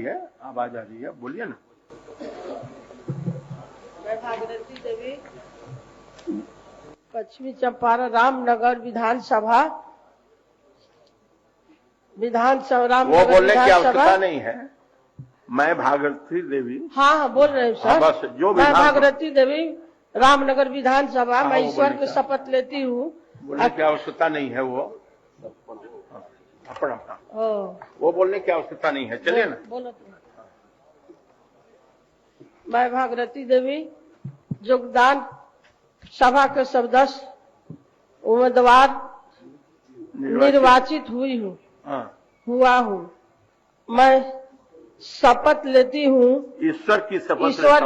है, आवाज आ रही है, बोलिए ना। मैं भागीरथी देवी, पश्चिमी चंपारण रामनगर विधानसभा वो बोलने की आवश्यकता नहीं है। मैं भागीरथी देवी। हाँ बोल रहे हैं सर। बस जो मैं भागीरथी देवी रामनगर विधानसभा, मैं ईश्वर की शपथ लेती हूँ। बोलने की आवश्यकता नहीं है, वो अपना वो बोलने की आवश्यकता नहीं है, चलिए ना। बोलो। मैं भागीरथी देवी योगदान सभा के सदस्य उम्मीदवार निर्वाचित हुआ हूँ। मैं शपथ लेती हूँ, ईश्वर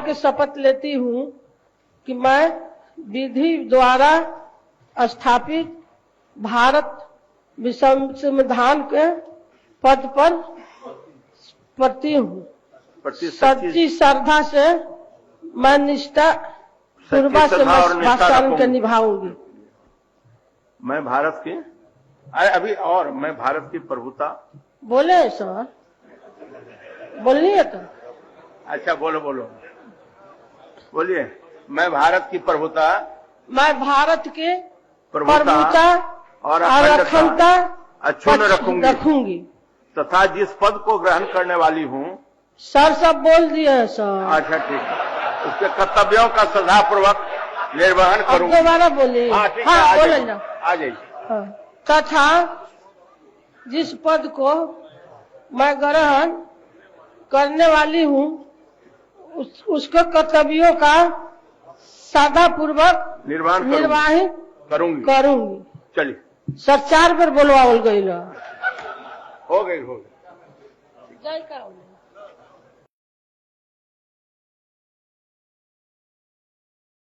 की शपथ लेती हूँ कि मैं विधि द्वारा स्थापित भारत संविधान के पद पर प्रति हूँ। सच्ची श्रद्धा से मैं निष्ठा पूर्वक से भाषण के निभाऊंगी। मैं भारत की और मैं भारत की प्रभुता। बोले सर, बोलनी है तो। अच्छा बोलो बोलिए। मैं भारत की प्रभुता, मैं भारत के प्रभुता और अखंडता अक्षुण्ण रखूंगी तथा जिस पद को ग्रहण करने वाली हूँ। सर सब बोल दिए हैं सर। अच्छा ठीक है, उसके कर्तव्यों का श्रद्धापूर्वक निर्वहन करूंगी। दोबारा बोलिए। हाँ बोले ना, आ जाइए। तथा जिस पद को मैं ग्रहण करने वाली हूँ उसके कर्तव्यों का श्रद्धापूर्वक निर्वाह करूंगी। चलिए सर 4 बार बोलवा गई। हो गई। जय का